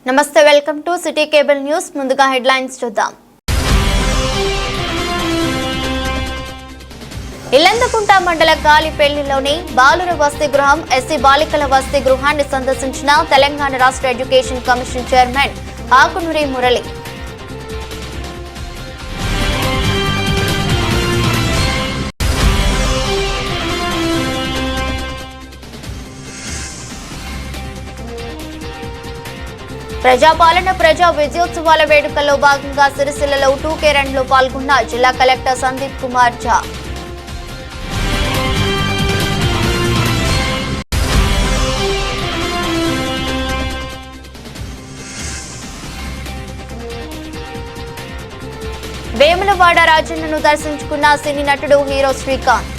నమస్తే welcome to city cable news ముందుగా headlines చూద్దాం ఇల్లందకుంట మండల గాలిపల్లిలోని బాలుర వసతి గృహం ఎస్సీ బాలికల వసతి గృహాన్ని సందర్శించిన తెలంగాణ రాష్ట్ర education commission chairman Akunuri Murali ప్రజాపాలన ప్రజా విజయోత్సవాల వేడుకల్లో భాగంగా సిరిసిల్లలో 2K రన్లో పాల్గొన్న జిల్లా కలెక్టర్ సందీప్ కుమార్ ఝా. వేములవాడ రాజన్నను దర్శించుకున్న సినీ నటుడు hero Srikanth.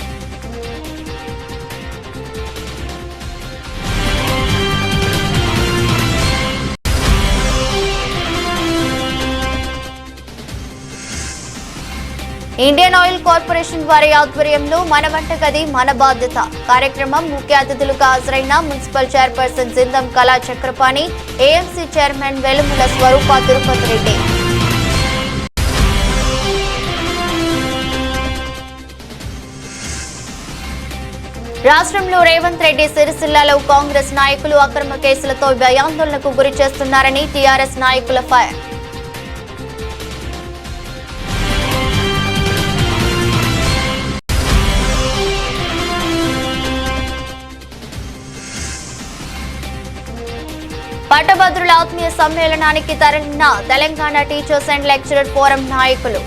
Indian Oil Corporation వారి ఆధ్వర్యంలో మన వంటగది మన బాధ్యత కార్యక్రమం ముఖ్య అతిథులుగా హాజరైన మున్సిపల్ చైర్పర్సన్ జిందం కళా చక్రపాణి, ఏఎంసీ చైర్మన్ వెలుముల స్వరూప తిరుపతి రెడ్డి. రాష్ట్రంలో రేవంత్ రెడ్డి సిరిసిల్లలో కాంగ్రెస్ నాయకులు అక్రమ కేసులతో భయాందోళనకు గురి చేస్తున్నారని టీఆర్ఎస్ నాయకుల ఫైర్. పట్టభద్రుల ఆత్మీయ సమ్మేళనానికి తరలిన Telangana teachers and lecturer forum నాయకులు.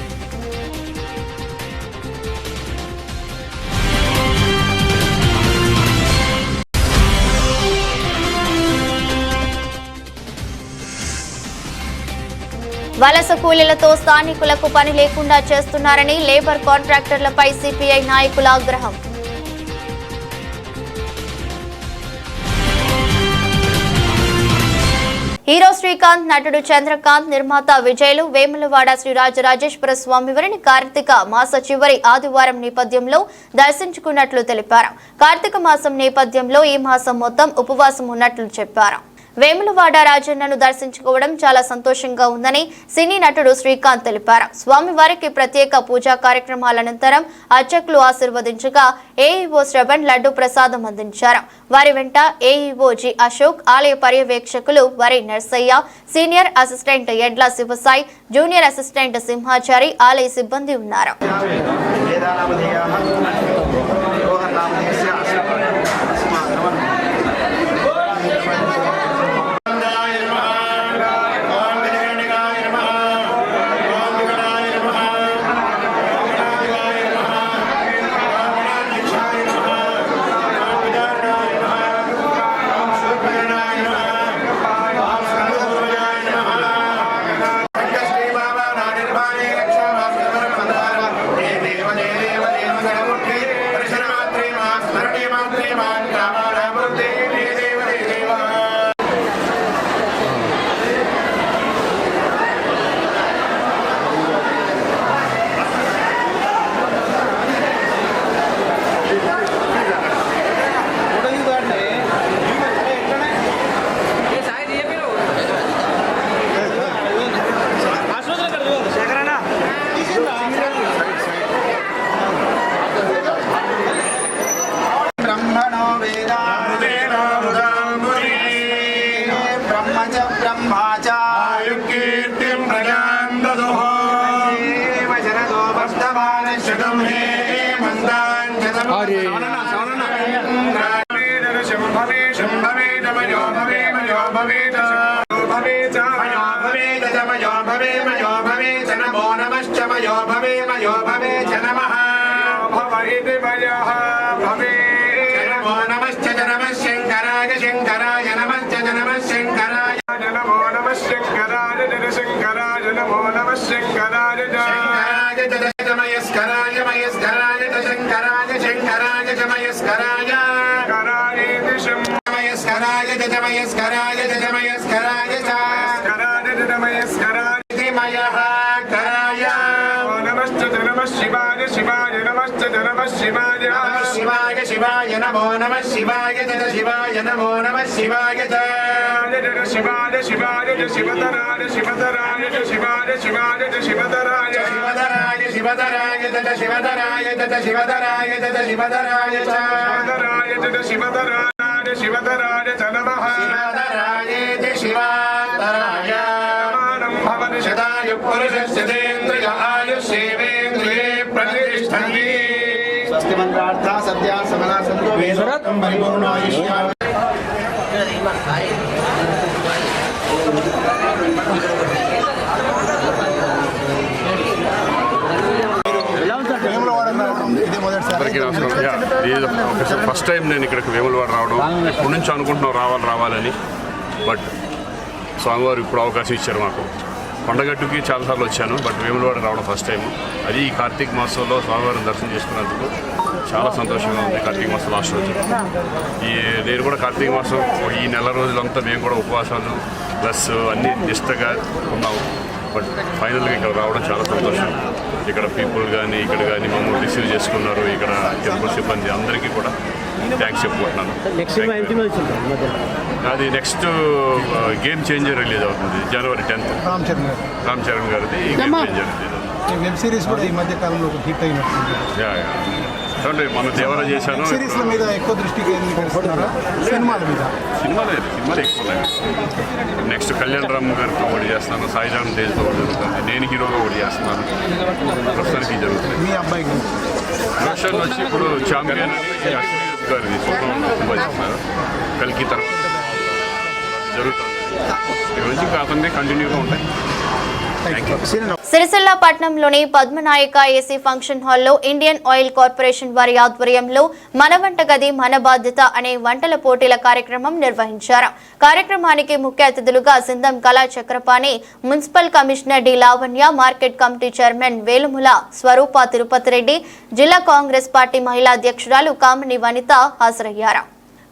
వలస కూలీలతో స్థానికులకు పని లేకుండా చేస్తున్నారని లేబర్ కాంట్రాక్టర్లపై సిపిఐ నాయకుల ఆగ్రహం. హీరో శ్రీకాంత్, నటుడు చంద్రకాంత్, నిర్మాత విజయ్లు వేములవాడ శ్రీ రాజరాజేశ్వర స్వామి వారిని కార్తీక మాస చివరి ఆదివారం నేపథ్యంలో దర్శించుకున్నట్లు తెలిపారు. కార్తీక మాసం నేపథ్యంలో ఈ మాసం మొత్తం ఉపవాసం ఉన్నట్లు చెప్పారు. వేములవాడ రాజన్నను దర్శించుకోవడం చాలా సంతోషంగా ఉందని సినీ నటుడు శ్రీకాంత్ తెలిపారు. స్వామివారికి ప్రత్యేక పూజా కార్యక్రమాల అనంతరం అర్చకులు ఆశీర్వదించగా ఏఈఓ శ్రవణ్ లడ్డు ప్రసాదం అందించారు. వారి వెంట ఏఈఓ జి అశోక్, ఆలయ పర్యవేక్షకులు వరి నర్సయ్య, సీనియర్ అసిస్టెంట్ ఎడ్ల శివసాయి, జూనియర్ అసిస్టెంట్ సింహాచారి, ఆలయ సిబ్బంది ఉన్నారు. शिवाय शिवाय शिवाय नमो नमः शिवाय जय शिवाय नमो नमः शिवाय जय शिवाय शिवाय जय शिवतराय शिवतराय जय शिवाय शिवाय जय शिवतराय शिवतराय शिवतराय जय शिवतराय जय शिवतराय जय शिवतराय शिवतराय जय शिवतराय शिवतराय च नमः शिवतराय जय शिवतराय भवन शतायु पुरुषस्य तेन्द्रिय आयुष्येवेन्द्रिये प्रतिष्ठन्ति स्वस्ति मंत्रार्था सत्या समना संतो वेदरत्म परिपूर्ण आयुष्या ఫస్ట్ టైం నేను ఇక్కడికి వేములవాడ రావడం ఇప్పటి నుంచి అనుకుంటున్నాం రావాలని బట్ స్వామివారు ఇప్పుడు అవకాశం ఇచ్చారు మాకు కొండగట్టుకి చాలాసార్లు వచ్చాను బట్ వేములవాడ రావడం ఫస్ట్ టైం అది ఈ కార్తీక మాసంలో స్వామివారిని దర్శనం చేసుకున్నందుకు చాలా సంతోషంగా ఉంది కార్తీక మాసం లాస్ట్ రోజు నేను కూడా కార్తీక మాసం ఈ నెల రోజులంతా మేము కూడా ఉపవాసాలు ప్లస్ అన్నీ నిష్టగా ఉన్నాము బట్ ఫైనల్గా ఇక్కడ రావడం చాలా సంతోషం ఇక్కడ పీపుల్ కానీ ఇక్కడ కానీ మమ్మల్ని రిసీవ్ చేసుకున్నారు ఇక్కడ టెంపుల్ సిబ్బంది అందరికీ కూడా థ్యాంక్స్ చెప్పుకుంటున్నాను అది నెక్స్ట్ గేమ్ చేంజర్ రిలీజ్ అవుతుంది జనవరి 10th రామ్ చరణ్ గారిది గేమ్ చేంజర్ వెబ్ సిరీస్ కూడా ఈ మధ్య కాలంలో హిట్ అయినట్టుంది. చూడండి మన దేవర చేశాను సిరీస్ల మీద ఎక్కువ దృష్టి కేంద్రీకరిస్తున్నారా సినిమాల మీద? సినిమాలు ఎక్కువ నెక్స్ట్ కళ్యాణ్ రామ్ గారితో ఒకటి చేస్తాను, సాయిరామ్ తేజ్తో ఒకటి జరుగుతుంది, నేను హీరోగా ఒకటి చేస్తున్నాను. ప్రస్తుతానికి జరుగుతుంది. మీ అబ్బాయి ప్రొఫెషన్ వచ్చి ఇప్పుడు ఛాంపియన్ గారిది సినిమా చేస్తున్నారు. కల్కి తర్వాత జరుగుతుంది. ఇక్కడ నుంచి అతన్ని కంటిన్యూగా ఉంటాయి. సిరిసిల్ల పట్టణంలోని పద్మనాయక ఏసీ ఫంక్షన్ హాల్లో ఇండియన్ ఆయిల్ కార్పొరేషన్ వారి ఆధ్వర్యంలో మన వంట గది మన బాధ్యత అనే వంటల పోటీల కార్యక్రమం నిర్వహించారు. కార్యక్రమానికి ముఖ్య అతిథులుగా Sindham Kala Chakrapani, municipal commissioner D Lavanya, market committee chairman Velumula Swaroopa Tirupati Reddy, జిల్లా కాంగ్రెస్ పార్టీ మహిళా అధ్యక్షురాలు కామిని వనిత హాజరయ్యారు.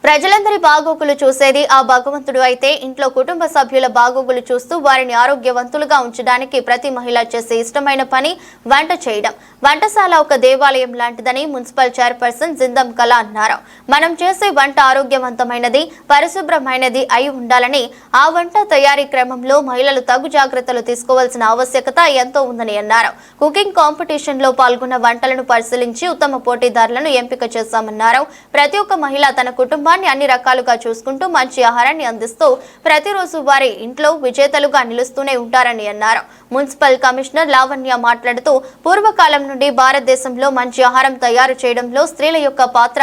ప్రజలందరి బాగోగులు చూసేది ఆ భగవంతుడు అయితే ఇంట్లో కుటుంబ సభ్యుల బాగోగులు చూస్తూ వారిని ఆరోగ్యవంతులుగా ఉంచడానికి ప్రతి మహిళ చేసే ఇష్టమైన పని వంట చేయడం. వంటశాల ఒక దేవాలయం లాంటిదని మున్సిపల్ చైర్పర్సన్ జిందం కళ అన్నారు. మనం చేసే వంట ఆరోగ్యవంతమైనది, పరిశుభ్రమైనది అయి ఉండాలని, ఆ వంట తయారీ క్రమంలో మహిళలు తగు జాగ్రత్తలు తీసుకోవాల్సిన ఆవశ్యకత ఎంతో ఉందని అన్నారు. కుకింగ్ కాంపిటీషన్ లో పాల్గొన్న వంటలను పరిశీలించి ఉత్తమ పోటీదారులను ఎంపిక చేశామన్నారు. ప్రతి ఒక్క మహిళ తన కుటుంబాన్ని అన్ని రకాలుగా చూసుకుంటూ మంచి ఆహారాన్ని అందిస్తూ ప్రతిరోజు వారి ఇంట్లో విజేతలుగా నిలుస్తూనే ఉంటారని అన్నారు. మున్సిపల్ కమిషనర్ లావణ్య మాట్లాడుతూ పూర్వకాలం నుండి భారతదేశంలో మంచి ఆహారం తయారు చేయడంలో స్త్రీల యొక్క పాత్ర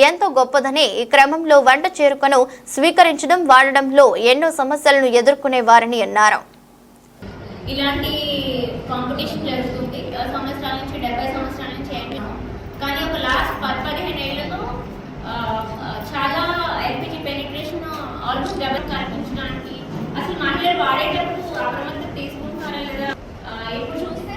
ఎంతో గొప్పదని, ఈ క్రమంలో వంట చేరుకను స్వీకరించడం, వాడడంలో ఎన్నో సమస్యలను ఎదుర్కొనేవారని అన్నారు. ఇలాంటి కాంపిటీషన్ జరుగుతుంది సంవత్సరాల నుంచి 70 సంవత్సరాల నుంచి కానీ ఒక లాస్ట్ 10-15 ఏళ్లలో చాలా ఎల్పిజి పెనిట్రేషన్ ఆల్మోస్ట్ డబల్ కనిపించడానికి అసలు మహిళలు వాడేటప్పుడు అప్రమత్తం తీసుకుంటారా లేదా ఇప్పుడు చూస్తే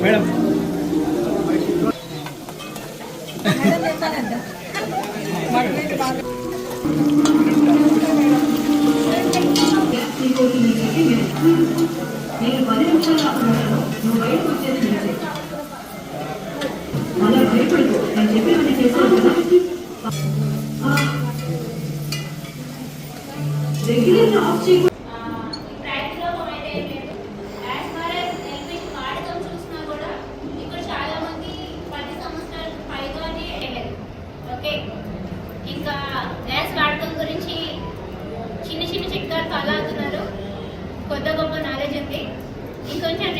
మేడం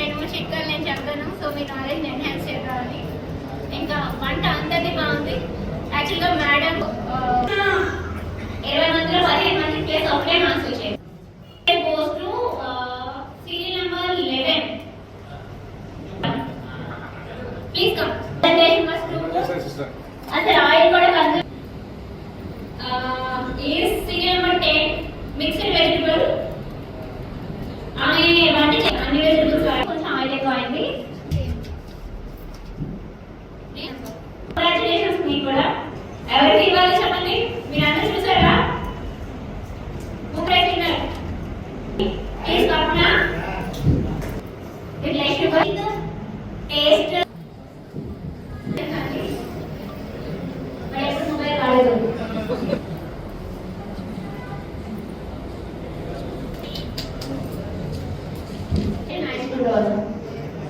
రెండు మూడు చిట్కాలు నేను చెప్తాను, సో మీ నాలెడ్జ్ ఎన్హాన్స్ చేయాలి. ఇంకా వంట అందరిది బాగుంది. యాక్చువల్గా మేడం 20 మందిలో 15 మంది ప్లేస్ ఒకటే మార్క్స్ వచ్చాయి. Goes to serial number 11. Please come. Presentation must do. Sir, oil kuda consume. Is serial number 10 mixed vegetable? Aani vanti anni vegetables koncham oil ekku ayindi. Congratulations meeku kuda. Every ivalu cheppandi. Meer andaru chusara? Mukrai dinner. Please Kapna. Would like to go taste.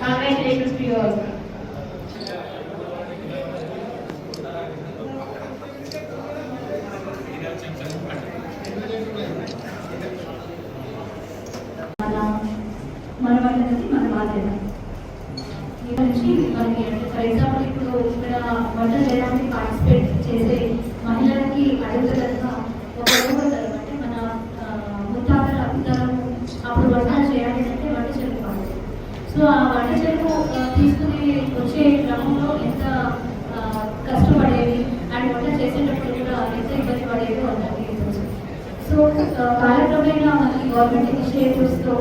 Congratulations to you also. మన వాళ్ళకి మన బాధ్యత. ఈ నుంచి మనకి for example ఇప్పుడు ఇక్కడ వంట చేయడానికి పార్టిసిపేట్ చేసే మహిళలకి అడుగుదలగా ఒక రోజు అంటే మన ముత్తాతల అత్తలు అప్పుడు వంటలు చేయాలి అంటే వంట చెరుకు కావాలి. సో ఆ వంట చెరుకు తీసుకుని వచ్చే క్రమంలో ఎంత కష్టపడేది అండ్ వంట చేసేటప్పుడు కూడా ఎంత ఇబ్బంది పడేది అందరికీ తెలుసు. సో కాలక్రమేణా మనకి గవర్నమెంట్ ఇనిషియేటివ్స్తో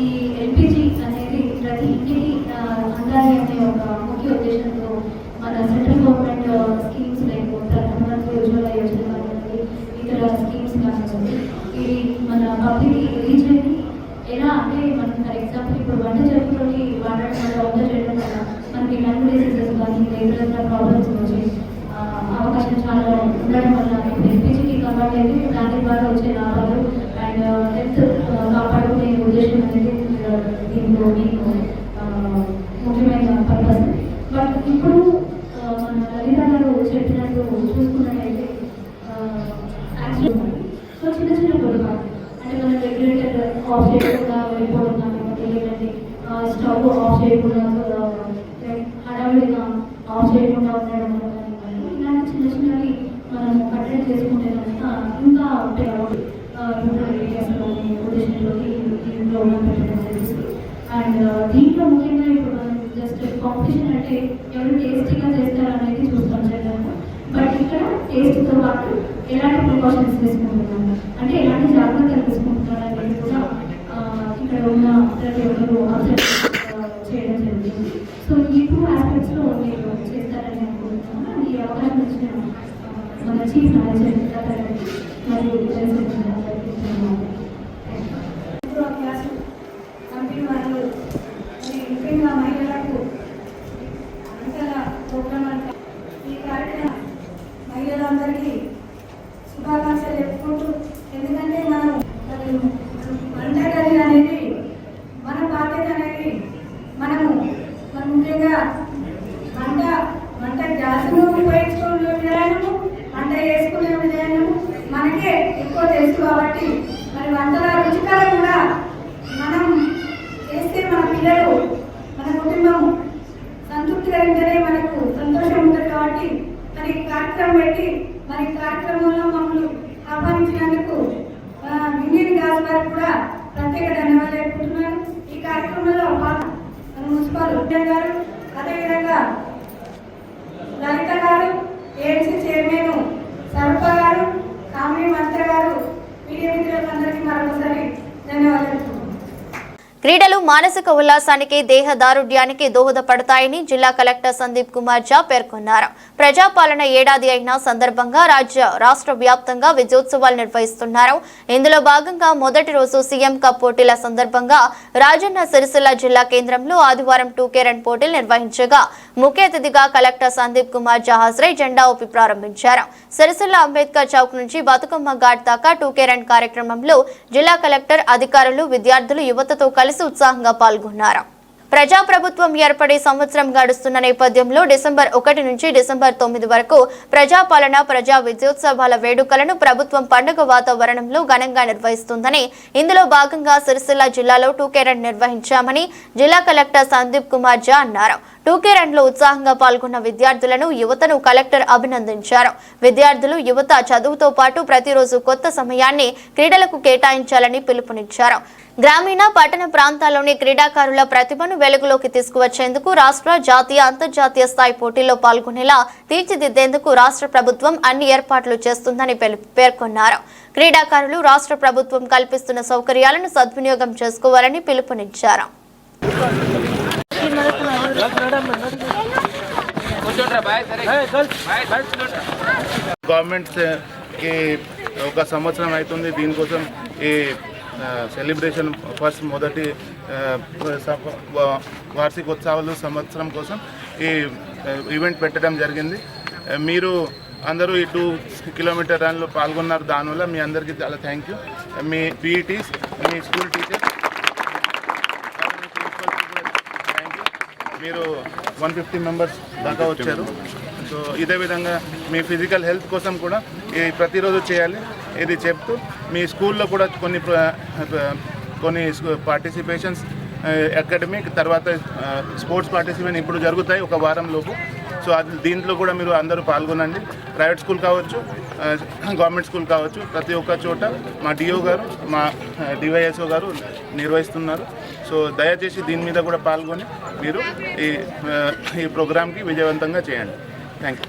ఈ ఎల్పిజి అనేది ప్రతి ఇంటికి అందాలి అనే ఒక ముఖ్య ఉద్దేశంతో మన సెంట్రల్ గవర్నమెంట్ స్కీమ్స్ లైక్ ప్రధానమంత్రి ఉజ్వల యోజన కానివ్వండి, ఇతర స్కీమ్స్ కానివ్వండి, ఇది మన పబ్లిక్ రీచ్ అయింది. ఎలా అంటే మనం ఫర్ ఎగ్జాంపుల్ ఇప్పుడు వంట జరుగుతుంది, వంట చేయడం వల్ల మనకి లంగ్ డిసీజెస్ కానీ ఇతర ప్రాబ్లమ్స్ వచ్చే అవకాశం చాలా ఉండడం వల్ల ఇప్పుడు ఎల్పిజికి కన్వర్ట్ అయితే దాని ద్వారా వచ్చే లాభాలు అండ్ హెల్త్ కాపాడుకునే ఉద్దేశం అనేది దీంట్లో ముఖ్యమైన పర్పస్. బట్ ఇప్పుడు మన లలిత గారు చెప్పినట్టు చూసుకున్నట్టయితే సో చిన్న చిన్న పొరపాటు అంటే మనం రెగ్యులేటర్ ఆఫ్ చేయకుండా వెళ్ళిపోవడం కానివ్వండి, లేదంటే స్టవ్ ఆఫ్ చేయకుండా హడావిడిగా ఆఫ్ చేయకుండా ఉండడం కానివ్వండి, ఇలాంటి చిన్న చిన్నవి మనం కట్టడి చేసుకుంటే కనుక ఇంకా ఉద్దేశంలోకి దీంట్లో పెట్టడం జరిగింది. అండ్ దీంట్లో ముఖ్యంగా ఇప్పుడు మనం జస్ట్ కాంపిటీషన్ అంటే ఎవరు టేస్టీగా చేస్తారనేది చూస్తాం చేయడానికి. బట్ ఇక్కడ టేస్ట్తో పాటు ఎలాంటి ప్రికాషన్స్ తీసుకుంటున్నాము అంటే ఎలాంటి జాగ్రత్తలు తీసుకుంటున్నారు అనేది కూడా ఇక్కడ ఉన్న ప్రతి ఒక్కరు అబ్జర్వ్ చేయడం జరుగుతుంది. సో ఈ 2 ఆస్పెక్ట్స్లో మీరు చేస్తారని అనుకుంటున్నాను. ఈ అవకాశం ఇచ్చిన మన చీఫ్ మేనేజర్ మరియు కంపెనీ వాళ్ళు ముఖ్యంగా మహిళలకు వంటల ప్రోగ్రామ్ ఈ కార్యక్రమం మహిళలందరికీ శుభాకాంక్షలు చెప్పుకుంటూ, ఎందుకంటే మనం వంటగది అనేది మన బాధ్యత అనేది మనము ముఖ్యంగా వంట గ్యాస్ను ఉపయోగించుకునే విధానము, వంట చేసుకునే విధానము మనకే ఎక్కువ తెలుసు. కాబట్టి మరి వంటల రుచికరం కూడా మనం చేస్తే మన పిల్లలు మన కుటుంబం సంతృప్తిగా ఉంటేనే మనకు సంతోషం ఉంటుంది. కాబట్టి మరి కార్యక్రమం పెట్టి మరి కార్యక్రమంలో మమ్మల్ని ఆహ్వానించినందుకు ఇండియన్ గ్యాస్ వారికి కూడా ప్రత్యేక ధన్యవాదాలు చెప్పుకుంటున్నాను. ఈ కార్యక్రమంలో మున్సిపల్ గారు, అదేవిధంగా లలిత గారు, ఏఎంసీ చైర్మన్ సర్ప గారు, కామిని మంత్రి గారు, మీడియా మిత్రులందరికీ మరొకసారి ధన్యవాదాలు. క్రీడలు మానసిక ఉల్లాసానికి దేహదారుఢ్యానికి దోహదపడతాయని జిల్లా కలెక్టర్ సందీప్ కుమార్ ఝా పేర్కొన్నారు. ప్రజాపాలన ఏడాది అయిన సందర్భంగా రాష్ట్ర వ్యాప్తంగా విజయోత్సవాలు నిర్వహిస్తున్నారు. ఇందులో భాగంగా మొదటి రోజు సీఎం కప్ పోటీల సందర్భంగా రాజన్న సిరిసిల్ల జిల్లా కేంద్రంలో ఆదివారం 2K రన్ పోటీలు నిర్వహించగా ముఖ్య అతిథిగా కలెక్టర్ సందీప్ కుమార్ ఝా హాజరై జెండా ఊపి ప్రారంభించారు. సిరిసిల్ల అంబేద్కర్ చౌక్ నుంచి బతుకమ్మ ఘాట్ దాకా 2K రన్ కార్యక్రమంలో జిల్లా కలెక్టర్, అధికారులు, విద్యార్థులు, యువతతో కలిసి ఉత్సాహంగా పాల్గొన్నారు. ప్రజాప్రభుత్వం ఏర్పడి సంవత్సరం గడుస్తున్న నేపథ్యంలో డిసెంబర్ 1 నుంచి డిసెంబర్ 9 వరకు ప్రజాపాలన ప్రజా విజయోత్సవాల వేడుకలను ప్రభుత్వం పండుగ వాతావరణంలో ఘనంగా నిర్వహిస్తుందని, ఇందులో భాగంగా సిరిసిల్ల జిల్లాలో టూకే రన్ నిర్వహించామని జిల్లా కలెక్టర్ సందీప్ కుమార్ జా అన్నారు. టూకే రన్ లో ఉత్సాహంగా పాల్గొన్న విద్యార్థులను, యువతను కలెక్టర్ అభినందించారు. విద్యార్థులు, యువత చదువుతో పాటు ప్రతిరోజు కొత్త సమయాన్ని క్రీడలకు కేటాయించాలని పిలుపునిచ్చారు. గ్రామీణ, పట్టణ ప్రాంతాల్లోని క్రీడాకారుల ప్రతిభను వెలుగులోకి తీసుకువచ్చేందుకు రాష్ట్ర, జాతీయ, అంతర్జాతీయ స్థాయి పోటీల్లో పాల్గొనేలా తీర్చిదిద్దేందుకు రాష్ట్ర ప్రభుత్వం అన్ని ఏర్పాట్లు చేస్తుందని పేర్కొన్నారు. క్రీడాకారులు రాష్ట్ర ప్రభుత్వం కల్పిస్తున్న సౌకర్యాలను సద్వినియోగం చేసుకోవాలని పిలుపునిచ్చారు. గవర్నమెంట్ కి ఒక సంవత్సరం అవుతుంది. దీనికోసం ఈ సెలబ్రేషన్ ఫస్ట్ మొదటి వార్షికోత్సవాలు సంవత్సరం కోసం ఈ ఈవెంట్ పెట్టడం జరిగింది. మీరు అందరూ ఈ 2 కిలోమీటర్ రన్లో పాల్గొన్నారు. దానివల్ల మీ అందరికీ చాలా thank you. Me PETs, me school teachers, thank you. మీరు 150 మెంబర్స్ దాకా వచ్చారు. సో ఇదే విధంగా మీ ఫిజికల్ హెల్త్ కోసం కూడా ప్రతిరోజు చేయాలి. ఇది చెప్తూ మీ స్కూల్లో కూడా కొన్ని పార్టిసిపేషన్స్, అకాడమిక్ తర్వాత స్పోర్ట్స్ పార్టిసిపేషన్ ఇప్పుడు జరుగుతాయి ఒక వారం లోపు. సో దీంట్లో కూడా మీరు అందరూ పాల్గొనండి. ప్రైవేట్ స్కూల్ కావచ్చు, గవర్నమెంట్ స్కూల్ కావచ్చు, ప్రతి ఒక్క చోట మా డిఓ గారు, మా డివైఎస్ఓ గారు నిర్వహిస్తున్నారు. సో దయచేసి దీని మీద కూడా పాల్గొని మీరు ఈ ప్రోగ్రామ్కి విజయవంతంగా చేయండి. Thank you.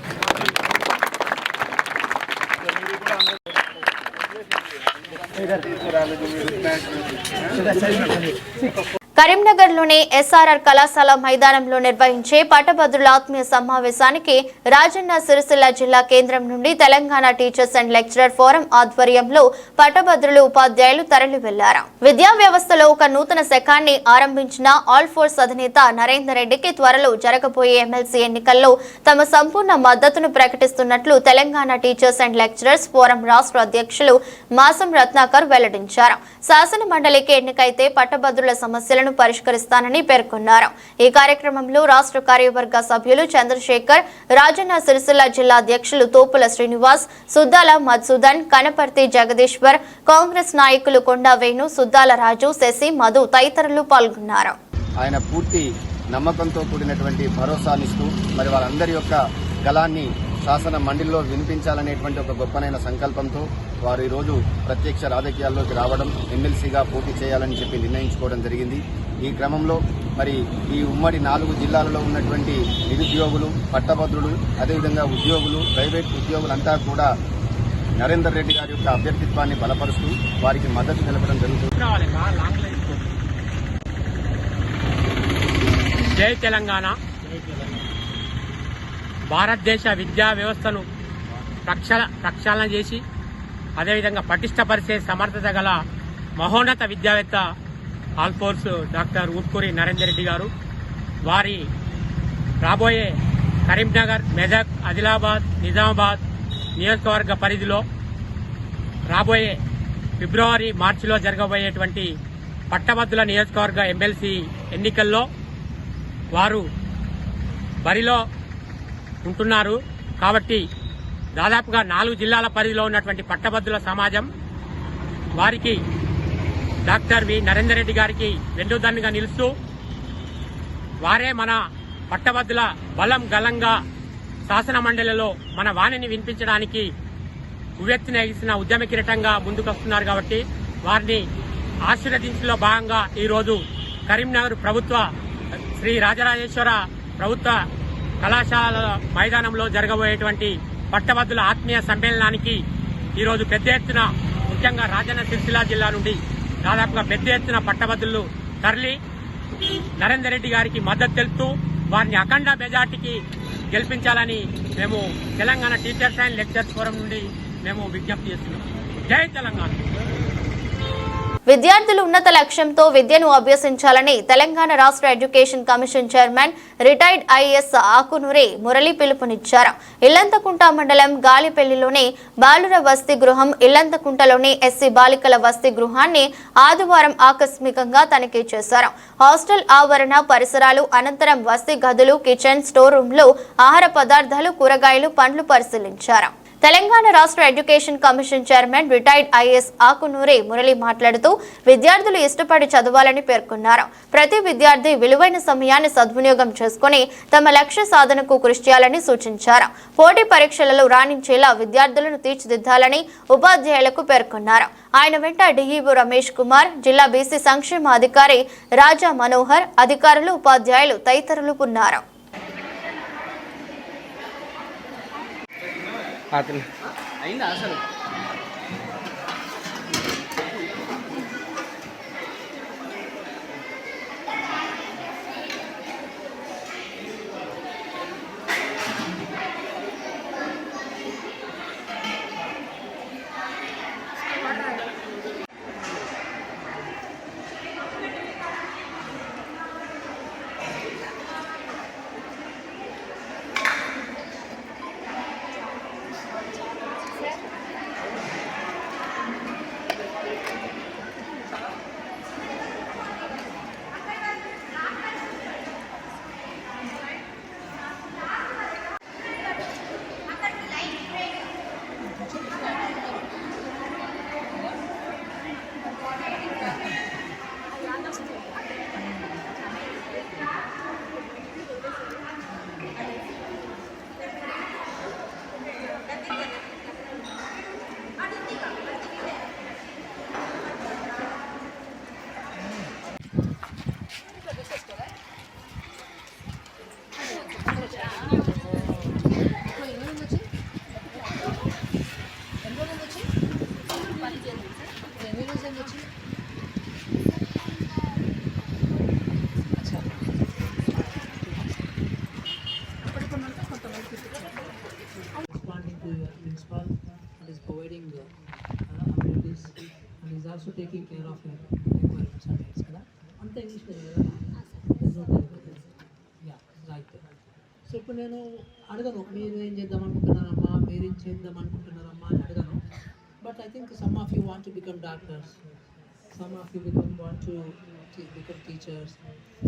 కరీంనగర్లోని ఎస్ఆర్ఆర్ కళాశాల మైదానంలో నిర్వహించే పట్టభద్రుల ఆత్మీయ సమావేశానికి రాజన్న సిరిసిల్ల జిల్లా కేంద్రం నుండి Telangana teachers and lecturer forum ఆధ్వర్యంలో పట్టభద్రులు, ఉపాధ్యాయులు తరలి వెళ్లారు. విద్యా వ్యవస్థలో ఒక నూతన శకాన్ని ఆరంభించిన ఆల్ ఫోర్స్ అధినేత నరేందర్ రెడ్డికి త్వరలో జరగబోయే ఎమ్మెల్సీ ఎన్నికల్లో తమ సంపూర్ణ మద్దతును ప్రకటిస్తున్నట్లు Telangana teachers and lecturers forum రాష్ట్ర అధ్యక్షులు మాసం రత్నాకర్ వెల్లడించారు. శాసన మండలికి ఎన్నికైతే పట్టభద్రుల సమస్యలను పరిష్కరిస్తానని పేర్కొన్నారు. ఈ కార్యక్రమంలో రాష్ట్ర కార్యవర్గ సభ్యులు చంద్రశేఖర్, రాజన్న సిరిసిల్ల జిల్లా అధ్యక్షులు తోపుల శ్రీనివాస్, సుద్దాల మధుసూదన్, కనపర్తి జగదీశ్వర్, కాంగ్రెస్ నాయకులు కొండా వేణు, సుద్దాల రాజు, శశి, మధు తదితరులు పాల్గొన్నారు. ఆయన పూర్తి నమ్మకంతో కూడినటువంటి భరోసానిస్తూ మరి వారందరి యొక్క గళాన్ని శాసన మండలిలో వినిపించాలనేటువంటి ఒక గొప్పనైన సంకల్పంతో వారు ఈరోజు ప్రత్యక్ష రాజకీయాల్లోకి రావడం, ఎమ్మెల్సీగా పోటీ చేయాలని చెప్పి నిర్ణయించుకోవడం జరిగింది. ఈ క్రమంలో మరి ఈ ఉమ్మడి 4 జిల్లాలలో ఉన్నటువంటి నిరుద్యోగులు, పట్టభద్రులు, అదేవిధంగా ఉద్యోగులు, ప్రైవేట్ ఉద్యోగులంతా కూడా నరేందర్ రెడ్డి గారి యొక్క అభ్యర్థిత్వాన్ని బలపరుస్తూ వారికి మద్దతు తెలపడం జరుగుతుంది. జై తెలంగాణ. భారతదేశ విద్యా వ్యవస్థను ప్రక్షాళన చేసి అదేవిధంగా పటిష్టపరిచే సమర్థత గల మహోన్నత విద్యావేత్త ఆల్ఫోర్స్ డాక్టర్ ఊట్కూరి నరేందర్ రెడ్డి గారు వారి రాబోయే కరీంనగర్, మెదక్, ఆదిలాబాద్, నిజామాబాద్ నియోజకవర్గ పరిధిలో రాబోయే ఫిబ్రవరి, మార్చిలో జరగబోయేటువంటి పట్టభద్రుల నియోజకవర్గ ఎమ్మెల్సీ ఎన్నికల్లో వారు బరిలో ఉంటున్నారు. కాబట్టి దాదాపుగా 4 జిల్లాల పరిధిలో ఉన్నటువంటి పట్టభద్రుల సమాజం వారికి డాక్టర్ వి నరేందర్ రెడ్డి గారికి వెన్నుదన్నుగా నిలుస్తూ వారే మన పట్టభద్రుల బలం గలంగా శాసన మండలిలో మన వాణిని వినిపించడానికి ఉవ్వెత్తున ఎగిసిన ఉద్యమ కిరీటంగా ముందుకొస్తున్నారు. కాబట్టి వారిని ఆశీర్వదించలో భాగంగా ఈరోజు కరీంనగర్ ప్రభుత్వ శ్రీ రాజరాజేశ్వర ప్రభుత్వ కళాశాల మైదానంలో జరగబోయేటువంటి పట్టభద్రుల ఆత్మీయ సమ్మేళనానికి ఈరోజు పెద్ద ఎత్తున, ముఖ్యంగా రాజన్న సిరిసిల్ల జిల్లా నుండి దాదాపుగా పెద్ద ఎత్తున పట్టభద్రులు తరలి నరేందర్ రెడ్డి గారికి మద్దతు తెలుపుతూ వారిని అఖండ మెజార్టీకి గెలిపించాలని మేము Telangana teachers and lecturers forum నుండి మేము విజ్ఞప్తి చేస్తున్నాం. జై తెలంగాణ. విద్యార్థులు ఉన్నత లక్ష్యంతో విద్యను అభ్యసించాలని తెలంగాణ రాష్ట్ర education commission chairman retired IAS Akunuri Murali పిలుపునిచ్చారు. ఇల్లంతకుంట మండలం గాలిపల్లిలోని బాలుర వసతి గృహం, ఇల్లంతకుంటలోని ఎస్సీ బాలికల వసతి గృహాన్ని ఆదివారం ఆకస్మికంగా తనిఖీ చేశారు. హాస్టల్ ఆవరణ పరిసరాలు, అనంతరం వసతి గదులు, కిచెన్, స్టోర్ రూమ్లు, ఆహార పదార్థాలు, కూరగాయలు, పండ్లు పరిశీలించారు. తెలంగాణ రాష్ట్ర education commission chairman retired IAS Akunuri Murali మాట్లాడుతూ విద్యార్థులు ఇష్టపడి చదవాలని పేర్కొన్నారు. ప్రతి విద్యార్థి విలువైన సమయాన్ని సద్వినియోగం చేసుకుని తమ లక్ష్య సాధనకు కృషి చేయాలని సూచించారు. పోటీ పరీక్షలలో రాణించేలా విద్యార్థులను తీర్చిదిద్దాలని ఉపాధ్యాయులకు పేర్కొన్నారు. ఆయన వెంట డిఈఓ రమేష్ కుమార్, జిల్లా బీసీ సంక్షేమ అధికారి రాజా మనోహర్, అధికారులు, ఉపాధ్యాయులు తదితరులు ఉన్నారు. అయిందా అసలు also taking care of your requirements and needs kada anta English lo yeah right so ఇప్పుడు నేను అడగను మీరు ఏం చేద్దాం అనుకుంటున్నారమ్మా, మీరు ఏం చేద్దాం అనుకుంటున్నారమ్మా అని అడగను. But I think some of you want to become doctors, some of you want to become teachers,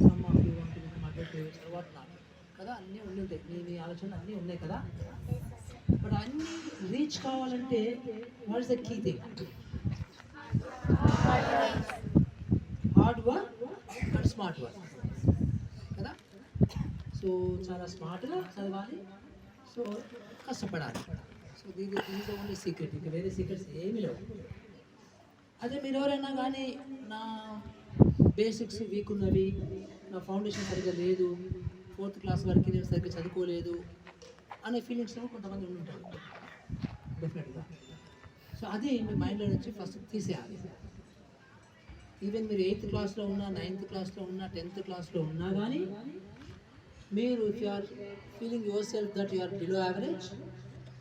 some of you want to become advocates or what not కదా, అన్నీ ఉంటాయి. మీ ఆలోచనలు అన్నీ ఉన్నాయి కదా. బట్ అన్నీ రీచ్ కావాలంటే what is the key thing? Hard work and smart work కదా. సో చాలా స్మార్ట్గా చదవాలి, సో కష్టపడాలి. సో దీని ద ఓన్లీ సీక్రెట్, ఇంకా వేరే సీక్రెట్స్ ఏమీ లేవు. అదే మీరు ఎవరైనా కానీ నా బేసిక్స్ వీక్ ఉన్నవి, నా ఫౌండేషన్ సరిగ్గా లేదు, 4th క్లాస్ వరకు నేను సరిగ్గా చదువుకోలేదు అనే ఫీలింగ్స్లో కొంతమంది ఉంటారు డెఫినెట్గా. సో అది మీ మైండ్లో నుంచి ఫస్ట్ తీసేయాలి. ఈవెన్ మీరు 8th క్లాస్లో ఉన్నా, 9th క్లాస్లో ఉన్నా, 10th క్లాస్లో ఉన్నా కానీ మీరు if you are feeling yourself that you are below average,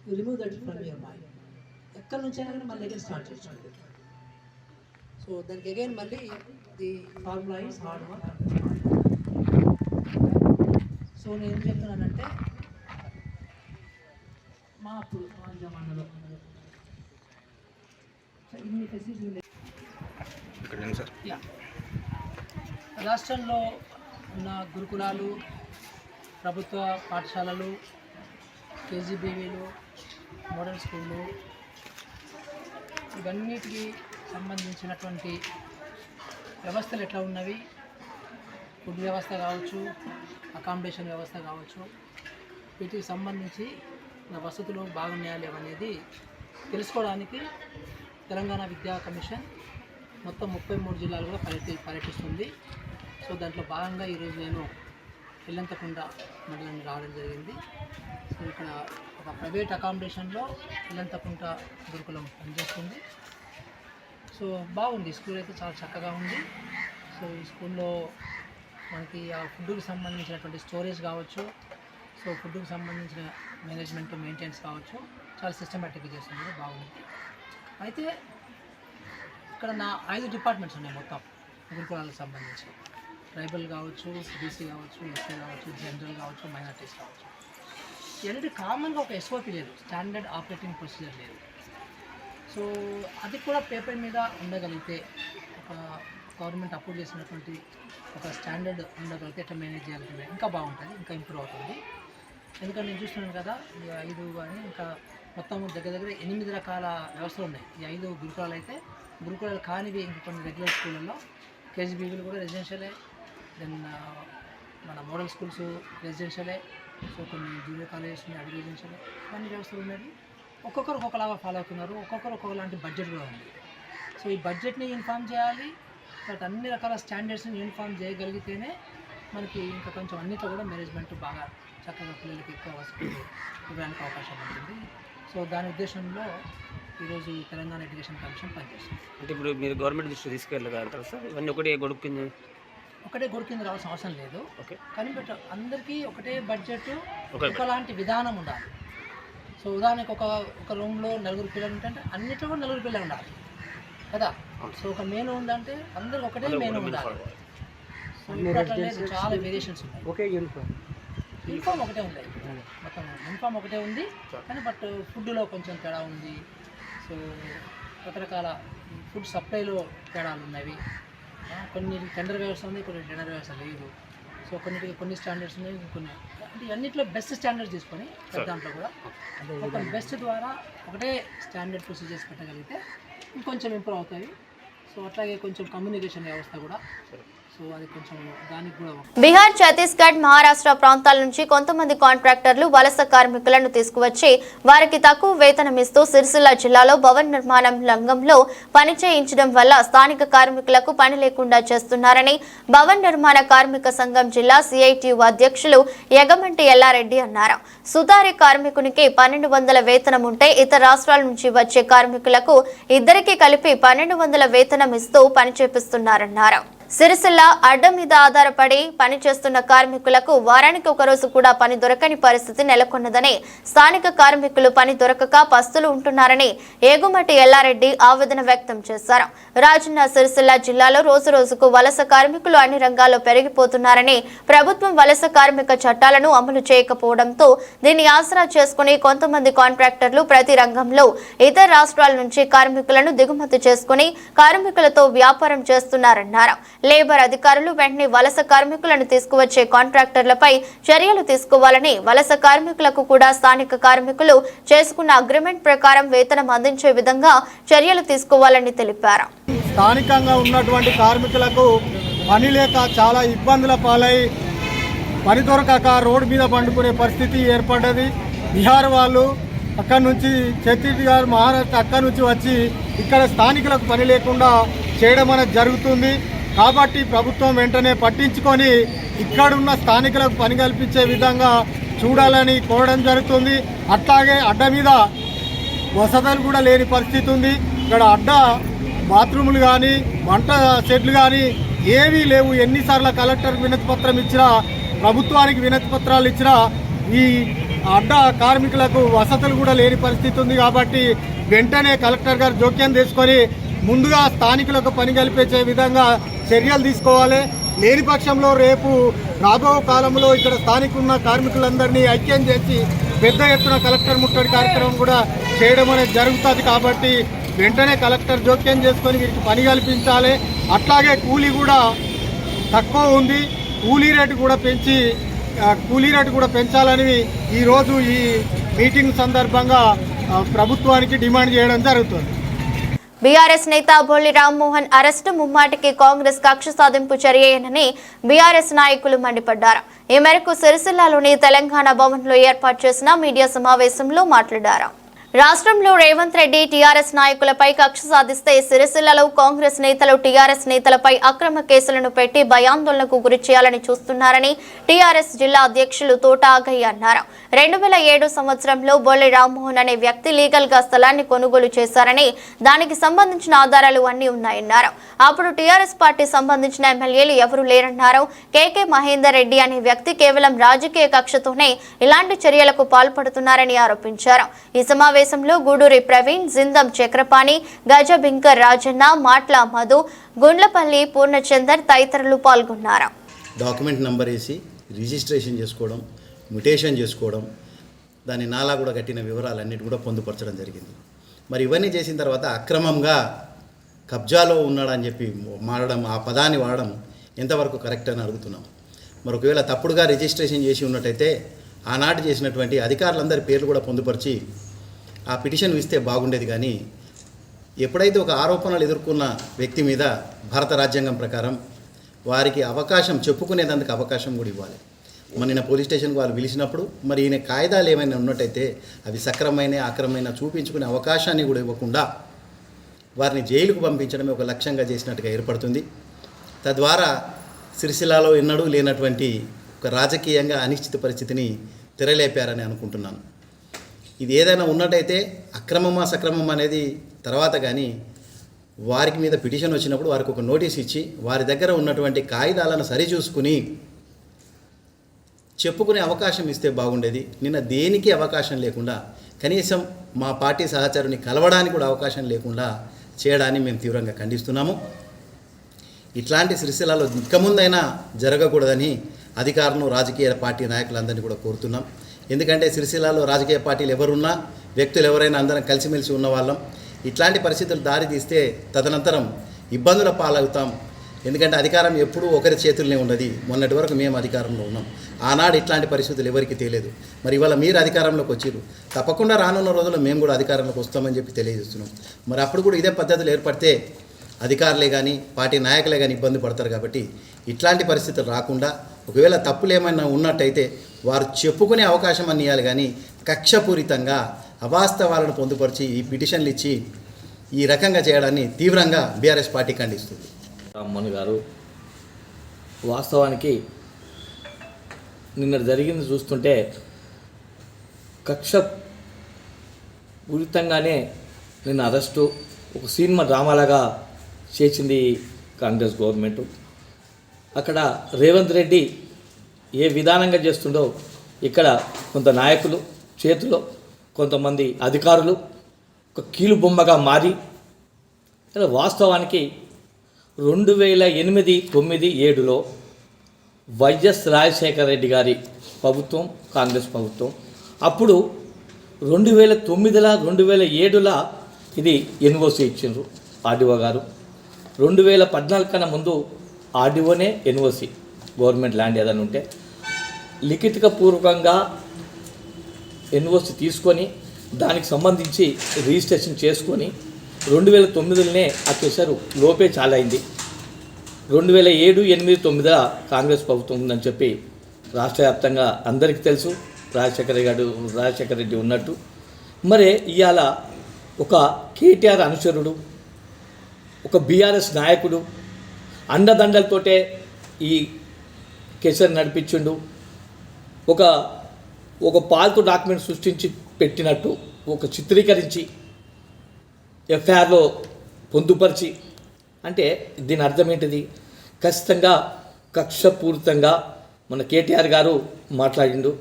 you remove that from your mind. ఎక్కడి నుంచి అయినా కానీ మళ్ళీ అగైన్ స్టార్ట్ చేసుకోండి. సో దానికి అగైన్ మళ్ళీ the formula is hard work. So నేను ఏం చెప్తున్నానంటే మా అప్పుడు మా జమానాలో ఇన్ని ఫెసిలిటీలు రాష్ట్రంలో ఉన్న గురుకులాలు, ప్రభుత్వ పాఠశాలలు, కేజీబీవీలు, మోడల్ స్కూళ్ళు, ఇవన్నిటికి సంబంధించినటువంటి వ్యవస్థలు ఎట్లా ఉన్నవి, ఫుడ్ వ్యవస్థ కావచ్చు, అకామిడేషన్ వ్యవస్థ కావచ్చు, వీటికి సంబంధించి వసతులు బాగున్నాయా లేవనేది తెలుసుకోవడానికి తెలంగాణ విద్యా కమిషన్ మొత్తం 33 జిల్లాలు కూడా పర్యటిస్తుంది. సో దాంట్లో భాగంగా ఈరోజు నేను ఇల్లంతకుంట మండలానికి రావడం జరిగింది. సో ఇక్కడ ఒక ప్రైవేట్ అకామిడేషన్లో ఇల్లంతకుంట గురుకులం పనిచేస్తుంది. సో బాగుంది, స్కూల్ అయితే చాలా చక్కగా ఉంది. సో ఈ స్కూల్లో మనకి ఆ ఫుడ్కి సంబంధించినటువంటి స్టోరేజ్ కావచ్చు, సో ఫుడ్కి సంబంధించిన మేనేజ్మెంట్ మెయింటెనెన్స్ కావచ్చు, చాలా సిస్టమేటిక్గా చేస్తుంది, బాగుంది. అయితే ఇక్కడ నా 5 డిపార్ట్మెంట్స్ ఉన్నాయి మొత్తం గురుకులాలకు సంబంధించి. ట్రైబల్ కావచ్చు, బీసీ కావచ్చు, ఎస్సీ కావచ్చు, జనరల్ కావచ్చు, మైనార్టీస్ కావచ్చు. ఇవన్నీ కామన్గా ఒక ఎస్ఓపి లేదు, స్టాండర్డ్ ఆపరేటింగ్ ప్రొసీజర్ లేదు. సో అది కూడా పేపర్ మీద ఉండగలిగితే, ఒక గవర్నమెంట్ అప్రూవ్ చేసినటువంటి ఒక స్టాండర్డ్ ఉండగలిగితే ఎట్లా మేనేజ్ చేయాలంటే ఇంకా బాగుంటుంది, ఇంకా ఇంప్రూవ్ అవుతుంది. ఎందుకంటే నేను చూస్తున్నాను కదా, ఈ 5 కానీ ఇంకా మొత్తం దగ్గర 8 రకాల వ్యవస్థలు ఉన్నాయి. ఈ 5 గురుకులాలు అయితే, గురుకులాలు కానివి ఇంకా కొన్ని రెగ్యులర్ స్కూళ్ళల్లో కేజీబీవీలు కూడా రెసిడెన్షియలే, దెన్ మన మోడల్ స్కూల్స్ రెసిడెన్షియలే, సో కొన్ని జూనియర్ కాలేజెస్ ఉన్నాయి అవి రెసిడెన్షియలే, అన్ని వ్యవస్థలు ఉన్నాయి. ఒక్కొక్కరు ఒక్కొక్కలాగా ఫాలో అవుతున్నారు, ఒక్కొక్కరు ఒక్కొక్కలాంటి బడ్జెట్ కూడా ఉంది. సో ఈ బడ్జెట్ని యూనిఫామ్ చేయాలి, బట్ అన్ని రకాల స్టాండర్డ్స్ని యూనిఫామ్ చేయగలిగితేనే మనకి ఇంకా కొంచెం అన్నిట్లో కూడా మేనేజ్మెంట్ బాగా చక్కగా పిల్లలకి ఎక్కువ వసతులు ఇవ్వడానికి అవకాశం ఉంటుంది. సో దాని ఉద్దేశంలో ఈరోజు తెలంగాణ ఎడ్యుకేషన్ కమిషన్ పనిచేస్తుంది. అంటే ఇప్పుడు మీరు గవర్నమెంట్ దృష్టి తీసుకెళ్ళగలుగుతారు సార్? ఇవన్నీ ఒకటే గొడుగు కింద రావాల్సిన అవసరం లేదు. ఓకే, కానీ బట్ అందరికీ ఒకటే బడ్జెట్, ఒకలాంటి విధానం ఉండాలి. సో ఉదాహరణకు ఒక రూమ్లో 4 పిల్లలు ఉంటే అన్నిట్లో కూడా 4 పిల్లలు ఉండాలి కదా. సో ఒక మెనూ ఉందంటే అందరికి ఒకటే మెనూ ఉండాలి. సో ఇప్పుడు చాలా వేరియేషన్స్ ఉన్నాయి. ఓకే, యూనిఫామ్ ఒకటే ఉంది, మొత్తం యూనిఫామ్ ఒకటే ఉంది, కానీ బట్ ఫుడ్లో కొంచెం తేడా ఉంది. సో రకరకాల ఫుడ్ సప్లైలో తేడాలు ఉన్నవి. కొన్ని టెండర్ వ్యవస్థ ఉంది, కొన్ని టెండర్ వ్యవస్థ లేదు. సో కొన్ని స్టాండర్డ్స్ ఉన్నాయి, కొన్ని అంటే అన్నింటిలో బెస్ట్ స్టాండర్డ్స్ తీసుకొని దాంట్లో కూడా ఒక బెస్ట్ ద్వారా ఒకటే స్టాండర్డ్ ప్రొసీజర్స్ పెట్టగలిగితే ఇంకొంచెం ఇంప్రూవ్ అవుతాయి. సో అట్లాగే కొంచెం కమ్యూనికేషన్ వ్యవస్థ కూడా, సో అది కొంచెం దానికి కూడా. బీహార్, ఛత్తీస్గఢ్, మహారాష్ట్ర ప్రాంతాల నుంచి కొంతమంది కాంట్రాక్టర్లు వలస కార్మికులను తీసుకువచ్చి వారికి తక్కువ వేతనం ఇస్తూ సిరిసిల్ల జిల్లాలో భవన నిర్మాణం రంగంలో పని చేయించడం వల్ల స్థానిక కార్మికులకు పని లేకుండా చేస్తున్నారని భవన నిర్మాణ కార్మిక సంఘం జిల్లా సిఐటియు అధ్యక్షులు యగమంటి ఎల్లారెడ్డి అన్నారు. సుతారీ కార్మికునికి 1200 వేతనం ఉంటే ఇతర రాష్ట్రాల నుంచి వచ్చే కార్మికులకు ఇద్దరికీ కలిపి 1200 వేతనం ఇస్తూ పని చేపిస్తున్నారన్నారు. సిరిసిల్ల అడ్డ మీద ఆధారపడి పనిచేస్తున్న కార్మికులకు వారానికి ఒక రోజు కూడా పని దొరకని పరిస్థితి నెలకొన్నదని, స్థానిక కార్మికులు పని దొరకక పస్తులు ఉంటున్నారని ఏగుమటి ఎల్లారెడ్డి ఆవేదన వ్యక్తం చేశారు. రాజన్న సిరిసిల్ల జిల్లాలో రోజు రోజుకు వలస కార్మికులు అన్ని రంగాల్లో పెరిగిపోతున్నారని, ప్రభుత్వం వలస కార్మిక చట్టాలను అమలు చేయకపోవడంతో దీన్ని ఆసరా చేసుకుని కొంతమంది కాంట్రాక్టర్లు ప్రతి రంగంలో ఇతర రాష్ట్రాల నుంచి కార్మికులను దిగుమతి చేసుకుని కార్మికులతో వ్యాపారం చేస్తున్నారన్నారు. లేబర్ అధికారులు వెంటనే వలస కార్మికులను తీసుకువచ్చే కాంట్రాక్టర్లపై చర్యలు తీసుకోవాలని, వలస కార్మికులకు కూడా స్థానిక కార్మికులు చేసుకున్న అగ్రిమెంట్ ప్రకారం వేతనం అందించే విధంగా చర్యలు తీసుకోవాలని తెలిపారు. స్థానికంగా ఉన్నటువంటి కార్మికులకు పని లేక చాలా ఇబ్బందుల పాలై పని దొరకక రోడ్డు మీద పండుకునే పరిస్థితి ఏర్పడ్డది. బీహార్ వాళ్ళు అక్కడి నుంచి, ఛత్తీస్గఢ్, మహారాష్ట్ర అక్కడి నుంచి వచ్చి ఇక్కడ స్థానికులకు పని లేకుండా చేయడం అనేది జరుగుతుంది. కాబట్టి ప్రభుత్వం వెంటనే పట్టించుకొని ఇక్కడున్న స్థానికులకు పని కల్పించే విధంగా చూడాలని కోరడం జరుగుతుంది. అట్లాగే అడ్డ మీద వసతులు కూడా లేని పరిస్థితి ఉంది. ఇక్కడ అడ్డ బాత్రూములు కానీ, వంట షెడ్లు కానీ ఏవీ లేవు. ఎన్నిసార్లు కలెక్టర్ వినతి పత్రం ఇచ్చినా, ప్రభుత్వానికి వినతి పత్రాలు ఇచ్చినా ఈ అడ్డ కార్మికులకు వసతులు కూడా లేని పరిస్థితి ఉంది. కాబట్టి వెంటనే కలెక్టర్ గారు జోక్యం తీసుకొని ముందుగా స్థానికులకు పని కల్పించే విధంగా చర్యలు తీసుకోవాలి. లేని పక్షంలో రేపు రాబో కాలంలో ఇక్కడ స్థానికున్న కార్మికులందరినీ ఐక్యం చేసి పెద్ద ఎత్తున కలెక్టర్ ముట్టడి కార్యక్రమం కూడా చేయడం అనేది జరుగుతుంది. కాబట్టి వెంటనే కలెక్టర్ జోక్యం చేసుకొని వీరికి పని కల్పించాలి. అట్లాగే కూలీ కూడా తక్కువ ఉంది, కూలీ రేటు కూడా పెంచాలని ఈరోజు ఈ మీటింగ్ సందర్భంగా ప్రభుత్వానికి డిమాండ్ చేయడం జరుగుతుంది. బీఆర్ఎస్ నేత బొల్లి రామ్మోహన్ అరెస్టు ముమ్మాటికి కాంగ్రెస్ కక్ష సాధింపు చర్యని బీఆర్ఎస్ నాయకులు మండిపడ్డారు. ఈ మేరకు సిరిసిల్లలోని తెలంగాణ భవన్లో ఏర్పాటు చేసిన మీడియా సమావేశంలో మాట్లాడారు. రాష్ట్రంలో రేవంత్ రెడ్డి టీఆర్ఎస్ నాయకులపై కక్ష సాధిస్తే సిరిసిల్లలో కాంగ్రెస్ నేతలు టీఆర్ఎస్ నేతలపై అక్రమ కేసులను పెట్టి భయాందోళనకు గురి చేయాలని చూస్తున్నారని టీఆర్ఎస్ జిల్లా అధ్యక్షులు తోట ఆగయ్య అన్నారు. 2007 సంవత్సరంలో బొల్లి రామ్మోహన్ అనే వ్యక్తి లీగల్ గా స్థలాన్ని కొనుగోలు చేశారని, దానికి సంబంధించిన ఆధారాలు అన్నీ ఉన్నాయన్నారు. అప్పుడు టీఆర్ఎస్ పార్టీ సంబంధించిన ఎమ్మెల్యేలు ఎవరూ లేరన్నారు. కేకే మహేందర్ రెడ్డి అనే వ్యక్తి కేవలం రాజకీయ కక్షతోనే ఇలాంటి చర్యలకు పాల్పడుతున్నారని ఆరోపించారు. ఈ సమావేశం సమావేశంలో గూడూరి ప్రవీణ్, జిందం చక్రపాణి, గజబింకర్ రాజన్న, మాట్ల మధు, గుండ్లపల్లి పూర్ణచందర్ తదితరులు పాల్గొన్నారు. డాక్యుమెంట్ నంబర్ వేసి రిజిస్ట్రేషన్ చేసుకోవడం, మ్యుటేషన్ చేసుకోవడం, దాని నాలా కూడా కట్టిన వివరాలన్నిటి కూడా పొందుపరచడం జరిగింది. మరి ఇవన్నీ చేసిన తర్వాత అక్రమంగా కబ్జాలో ఉన్నాడని చెప్పి మారడం, ఆ పదాన్ని వాడడం ఎంతవరకు కరెక్ట్ అని అడుగుతున్నాం. మరి ఒకవేళ తప్పుడుగా రిజిస్ట్రేషన్ చేసి ఉన్నట్టయితే ఆనాటి చేసినటువంటి అధికారులందరి పేర్లు కూడా పొందుపరిచి ఆ పిటిషన్ ఇస్తే బాగుండేది. కానీ ఎప్పుడైతే ఒక ఆరోపణలు ఎదుర్కొన్న వ్యక్తి మీద భారత రాజ్యాంగం ప్రకారం వారికి అవకాశం చెప్పుకునేందుకు అవకాశం కూడా ఇవ్వాలి. మరి నిన్న పోలీస్ స్టేషన్కి వాళ్ళు పిలిచినప్పుడు మరి ఈయన కాయిదాలు ఏమైనా ఉన్నట్టయితే అవి సక్రమైన అక్రమైన చూపించుకునే అవకాశాన్ని కూడా ఇవ్వకుండా వారిని జైలుకు పంపించడమే ఒక లక్ష్యంగా చేసినట్టుగా ఏర్పడుతుంది. తద్వారా సిరిసిల్లలో ఎన్నడూ లేనటువంటి ఒక రాజకీయంగా అనిశ్చిత పరిస్థితిని తెరలేపారని అనుకుంటున్నాను. ఇది ఏదైనా ఉన్నట్టయితే అక్రమమా సక్రమం అనేది తర్వాత, కానీ వారికి మీద పిటిషన్ వచ్చినప్పుడు వారికి ఒక నోటీస్ ఇచ్చి వారి దగ్గర ఉన్నటువంటి కాయిదాలను సరిచూసుకుని చెప్పుకునే అవకాశం ఇస్తే బాగుండేది. నిన్న దేనికి అవకాశం లేకుండా, కనీసం మా పార్టీ సహచరుని కలవడానికి కూడా అవకాశం లేకుండా చేయడాన్ని మేము తీవ్రంగా ఖండిస్తున్నాము. ఇట్లాంటి సిరిసిల్లలో ఇక ముందైనా జరగకూడదని అధికారులను, రాజకీయ పార్టీ నాయకులందరినీ కూడా కోరుతున్నాం. ఎందుకంటే సిరిసిల్లలో రాజకీయ పార్టీలు ఎవరున్నా, వ్యక్తులు ఎవరైనా అందరం కలిసిమెలిసి ఉన్న వాళ్ళం. ఇట్లాంటి పరిస్థితులు దారి తీస్తే తదనంతరం ఇబ్బందుల పాలవుతాం. ఎందుకంటే అధికారం ఎప్పుడూ ఒకరి చేతుల్లోనే ఉన్నది. మొన్నటి వరకు మేము అధికారంలో ఉన్నాం. ఆనాడు ఇట్లాంటి పరిస్థితులు ఎవరికి తెలియదు. మరి ఇవాళ మీరు అధికారంలోకి వచ్చారు, తప్పకుండా రానున్న రోజుల్లో మేము కూడా అధికారంలోకి వస్తామని చెప్పి తెలియజేస్తున్నాం. మరి అప్పుడు కూడా ఇదే పద్ధతులు ఏర్పడితే అధికారులే కానీ పార్టీ నాయకులే కానీ ఇబ్బంది పడతారు. కాబట్టి ఇట్లాంటి పరిస్థితులు రాకుండా ఒకవేళ తప్పులు ఏమైనా ఉన్నట్టయితే వారు చెప్పుకునే అవకాశం అని ఇవ్వాలి. కానీ కక్షపూరితంగా అవాస్తవాలను పొందుపరిచి ఈ పిటిషన్లు ఇచ్చి ఈ రకంగా చేయడాన్ని తీవ్రంగా బీఆర్ఎస్ పార్టీ ఖండిస్తుంది. రామ్మోహన్ గారు, వాస్తవానికి నిన్న జరిగింది చూస్తుంటే కక్ష పూరితంగానే నిన్న అరెస్టు ఒక సినిమా డ్రామాలాగా చేసింది కాంగ్రెస్ గవర్నమెంట్. అక్కడ రేవంత్ రెడ్డి ఏ విధానంగా చేస్తుండో ఇక్కడ కొంత నాయకులు చేతిలో కొంతమంది అధికారులు ఒక కీలు బొమ్మగా మారి వాస్తవానికి 2008, 9, 7లో వైఎస్ రాజశేఖర రెడ్డి గారి ప్రభుత్వం, కాంగ్రెస్ ప్రభుత్వం, అప్పుడు 2009, 2007 ఇది ఎన్ఓసి ఇచ్చిండ్రు ఆర్డీఓ గారు. 2014 కన్నా ముందు ఆర్డీఓనే ఎన్ఓసి గవర్నమెంట్ ల్యాండ్ ఏదైనా ఉంటే లిఖిత పూర్వకంగా ఎన్ఓసి తీసుకొని దానికి సంబంధించి రిజిస్ట్రేషన్ చేసుకొని 2009లోనే ఆ చేశారు. లోపే చాలా అయింది. 2007, 8, 9 కాంగ్రెస్ ప్రభుత్వం ఉందని చెప్పి రాష్ట్ర వ్యాప్తంగా అందరికీ తెలుసు. రాజశేఖర రెడ్డి ఉన్నట్టు మరి ఇవాళ ఒక కేటీఆర్ అనుచరుడు, ఒక బీఆర్ఎస్ నాయకుడు అండదండలతోటే ఈ కేసీఆర్ నడిపించిండు. ఒక పాల్తు డాక్యుమెంట్ సృష్టించి పెట్టినట్టు ఒక చిత్రీకరించి ఎఫ్ఐఆర్లో పొందుపరిచి, అంటే దీని అర్థం ఏంటిది? ఖచ్చితంగా కక్షపూరితంగా మన కేటీఆర్ గారు మాట్లాడిండు.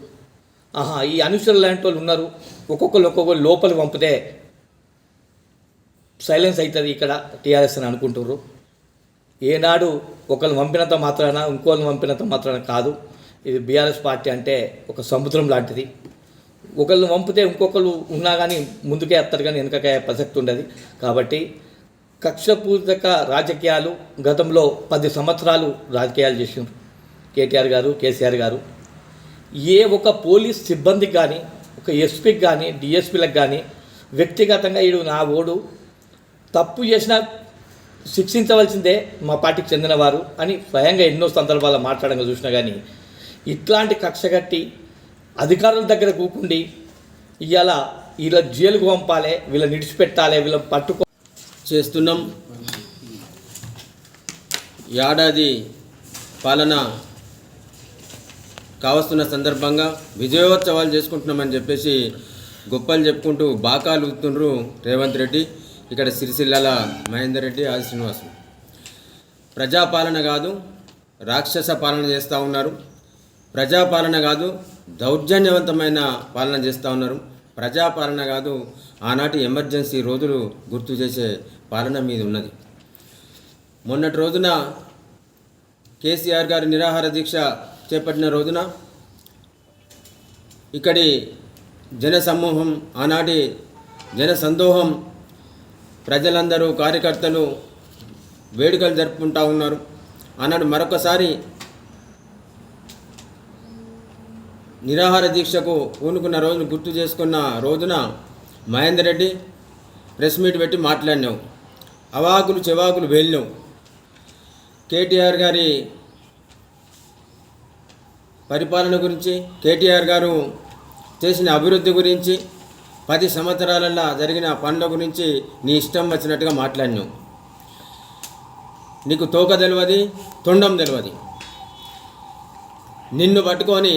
ఈ అనుచరులు లాంటి వాళ్ళు ఉన్నారు, ఒక్కొక్కరు లోపలి పంపితే సైలెన్స్ అవుతుంది ఇక్కడ టీఆర్ఎస్ అని అనుకుంటున్నారు. ఏనాడు ఒకళ్ళు పంపినంత మాత్రాన ఇంకోళ్ళు పంపినంత మాత్రాన కాదు. ఇది బీఆర్ఎస్ పార్టీ అంటే ఒక సముద్రం లాంటిది. ఒకళ్ళు పంపితే ఇంకొకరు ఉన్నా కానీ ముందుకే వస్తారు, కానీ వెనకకే ప్రసక్తి ఉండదు. కాబట్టి కక్షపూరిత రాజకీయాలు గతంలో 10 సంవత్సరాలు రాజకీయాలు చేసిండ్రు కేటీఆర్ గారు, కేసీఆర్ గారు. ఏ ఒక పోలీస్ సిబ్బందికి కానీ, ఒక ఎస్పీకి కానీ, డిఎస్పీలకు కానీ వ్యక్తిగతంగా ఈడు నా ఓడు తప్పు చేసినా శిక్షించవలసిందే మా పార్టీకి చెందినవారు అని స్వయంగా ఎన్నో సందర్భాల్లో మాట్లాడంగా చూసినా కానీ ఇట్లాంటి కక్షగట్టి అధికారుల దగ్గర కూకుండి ఇవాళ వీళ్ళ జైలుకు పంపాలి, వీళ్ళని విడిచిపెట్టాలి, వీళ్ళని పట్టుకో చేస్తున్నాం. ఏడాది పాలన కావస్తున్న సందర్భంగా విజయోత్సవాలు చేసుకుంటున్నామని చెప్పేసి గొప్పలు చెప్పుకుంటూ బాకాలు ఊతుండ్రు రేవంత్ రెడ్డి, ఇక్కడ సిరిసిల్లాల మహేందర్ రెడ్డి, ఆది శ్రీనివాసు. ప్రజాపాలన కాదు రాక్షస పాలన చేస్తూ ఉన్నారు. ప్రజాపాలన కాదు దౌర్జన్యవంతమైన పాలన చేస్తూ ఉన్నారు. ప్రజాపాలన కాదు, ఆనాటి ఎమర్జెన్సీ రోజులు గుర్తు చేసే పాలన మీద ఉన్నది. మొన్నటి రోజున కేసీఆర్ గారి నిరాహార దీక్ష చేపట్టిన రోజున ఇక్కడి జనసమూహం, ఆనాటి జనసందోహం, ప్రజలందరూ కార్యకర్తలు వేడుకలు జరుపుకుంటూ ఉన్నారు. ఆనాడు మరొకసారి నిరాహార దీక్షకు పూనుకున్న రోజును గుర్తు చేసుకున్న రోజున మహేందర్ రెడ్డి ప్రెస్ మీట్ పెట్టి మాట్లాడినావు. అవాకులు చెవాకులు వెళ్ళినావు. కేటీఆర్ గారి పరిపాలన గురించి, కేటీఆర్ గారు చేసిన అభివృద్ధి గురించి, 10 సంవత్సరాలలో జరిగిన పనుల గురించి నీ ఇష్టం వచ్చినట్టుగా మాట్లాడినావు. నీకు తోక తెలియదు, తొండం తెలియదు. నిన్ను పట్టుకొని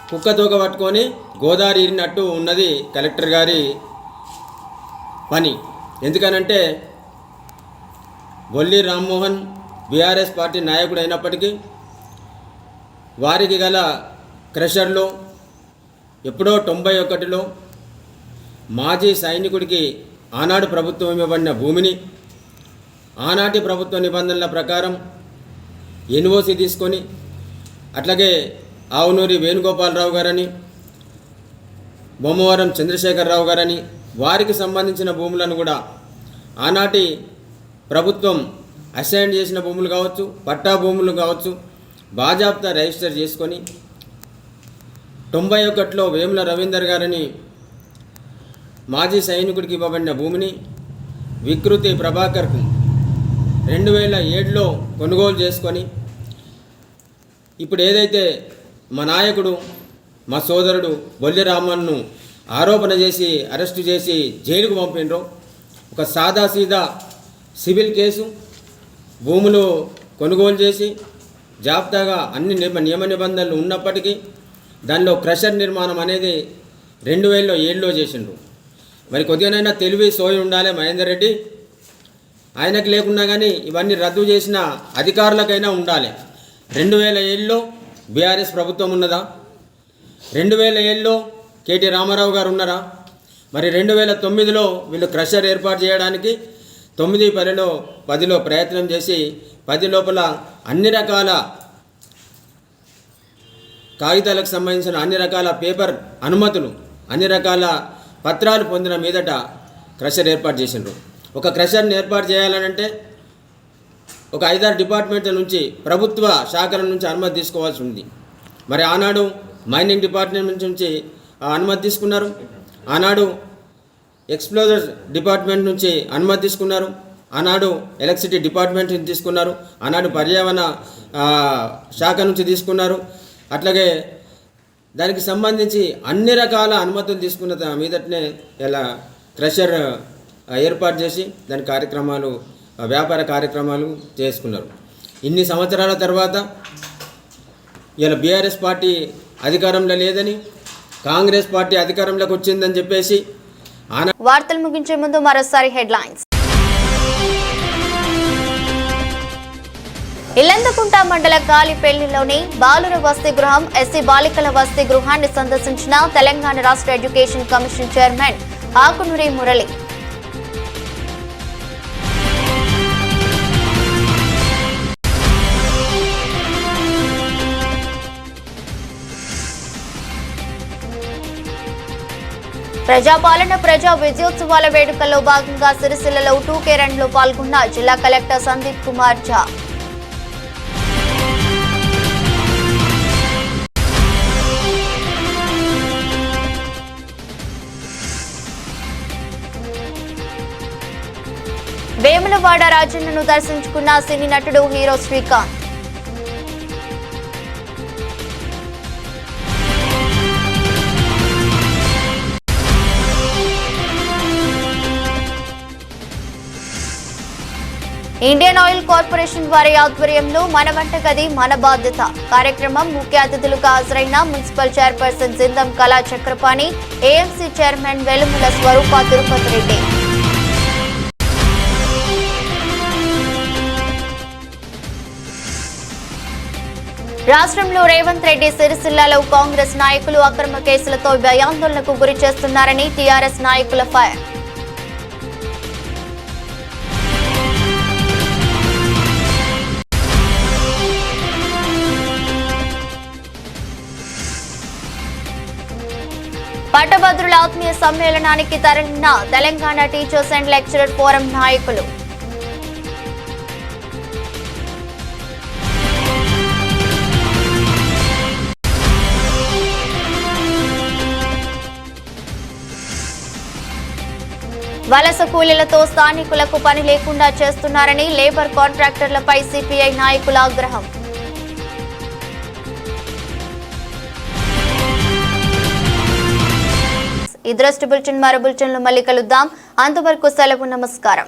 కుక్క తోక పట్టుకొని గోదావరి ఇరినట్టు ఉన్నది కలెక్టర్ గారి పని. ఎందుకనంటే బొల్లి రామ్మోహన్ బీఆర్ఎస్ పార్టీ నాయకుడు అయినప్పటికీ వారికి గల క్రషర్లో ఎప్పుడో 91లో మాజీ సైనికుడికి ఆనాడు ప్రభుత్వం ఇవ్వబడిన భూమిని ఆనాటి ప్రభుత్వ నిబంధనల ప్రకారం ఎన్ఓసి తీసుకొని, అట్లాగే ఆవునూరి వేణుగోపాలరావు గారని, బొమ్మవరం చంద్రశేఖరరావు గారని వారికి సంబంధించిన భూములను కూడా ఆనాటి ప్రభుత్వం అసైన్ చేసిన భూములు కావచ్చు, పట్టా భూములు కావచ్చు, బాజాప్తా రిజిస్టర్ చేసుకొని 91లో వేముల రవీందర్ గారని మాజీ సైనికుడికి ఇవ్వబడిన భూమిని వికృతి ప్రభాకర్కు 2007లో కొనుగోలు చేసుకొని, ఇప్పుడు ఏదైతే మా నాయకుడు, మా సోదరుడు బొల్లి రామన్ను ఆరోపణ చేసి అరెస్టు చేసి జైలుకు పంపినరో, ఒక సాదాసీదా సివిల్ కేసు, భూములు కొనుగోలు చేసి జాబితాగా అన్ని నియమ నిబంధనలు ఉన్నప్పటికీ దానిలో క్రషర్ నిర్మాణం అనేది 2007లో చేసిండ్రు. మరి కొద్దిగానైనా తెలివి సోయి ఉండాలి మహేందర్ రెడ్డి. ఆయనకు లేకున్నా కానీ ఇవన్నీ రద్దు చేసిన అధికారులకైనా ఉండాలి. 2007లో బీఆర్ఎస్ ప్రభుత్వం ఉన్నదా? 2007లో కేటీ రామారావు గారు ఉన్నారా? మరి 2009లో వీళ్ళు క్రషర్ ఏర్పాటు చేయడానికి 9-10లో ప్రయత్నం చేసి 10 లోపల అన్ని రకాల కాగితాలకు సంబంధించిన అన్ని రకాల పేపర్ అనుమతులు, అన్ని రకాల పత్రాలు పొందిన మీదట క్రషర్ ఏర్పాటు చేసిండ్రు. ఒక క్రషర్ని ఏర్పాటు చేయాలనంటే ఒక 5-6 డిపార్ట్మెంట్ల నుంచి, ప్రభుత్వ శాఖల నుంచి అనుమతి తీసుకోవాల్సి ఉంది. మరి ఆనాడు మైనింగ్ డిపార్ట్మెంట్ నుంచి అనుమతి తీసుకున్నారు, ఆనాడు ఎక్స్ప్లోజర్ డిపార్ట్మెంట్ నుంచి అనుమతి తీసుకున్నారు, ఆనాడు ఎలక్ట్రిసిటీ డిపార్ట్మెంట్ నుంచి తీసుకున్నారు, ఆనాడు పర్యావరణ శాఖ నుంచి తీసుకున్నారు. అట్లాగే దానికి సంబంధించి అన్ని రకాల అనుమతులు తీసుకున్న మీదటనే ఇలా క్రషర్ ఏర్పాటు చేసి దాని కార్యక్రమాలు, వ్యాపార కార్యక్రమాలు చేసుకున్నారు. ఇన్ని సంవత్సరాల తర్వాత ఇలా బీఆర్ఎస్ పార్టీ అధికారంలో లేదని, కాంగ్రెస్ పార్టీ అధికారంలోకి వచ్చిందని చెప్పేసి వార్తలు ముగించే ముందు మరోసారి హెడ్లైన్స్. ఇల్లందకుంట మండల కాలిపల్లిలోని బాలుర వసతి గృహం, ఎస్సీ బాలికల వసతి గృహాన్ని సందర్శించిన తెలంగాణ రాష్ట్ర education commission chairman Akunuri Murali. ప్రజాపాలన ప్రజా విజయోత్సవాల వేడుకల్లో భాగంగా సిరిసిల్లలో 2K రన్లో పాల్గొన్న జిల్లా కలెక్టర్ సందీప్ కుమార్ ఝా. వేములవాడ రాజన్నను దర్శించుకున్న సినీ నటుడు hero Srikanth. Indian Oil Corporation వారి ఆధ్వర్యంలో మన వంటగది మన బాధ్యత కార్యక్రమం ముఖ్య అతిథులుగా హాజరైన మున్సిపల్ చైర్పర్సన్ జిందం కళా చక్రపాణి, ఏఎంసీ చైర్మన్ వెలుముల స్వరూప తిరుపతి రెడ్డి. రాష్ట్రంలో రేవంత్ రెడ్డి సిరిసిల్లలో కాంగ్రెస్ నాయకులు అక్రమ కేసులతో భయాందోళనకు గురి చేస్తున్నారని టీఆర్ఎస్ నాయకుల ఫైర్. పట్టభద్రుల ఆత్మీయ సమ్మేళనానికి తరలిన Telangana teachers and lecturer forum నాయకులు. వలస కూలీలతో స్థానికులకు పని లేకుండా చేస్తున్నారని లేబర్ కాంట్రాక్టర్లపై సిపిఐ నాయకుల ఆగ్రహం. ఈ దృష్టి బులెటిన్ మరో బులెటిన్లో మళ్ళీ కలుద్దాం. అంతవరకు సెలవు. నమస్కారం.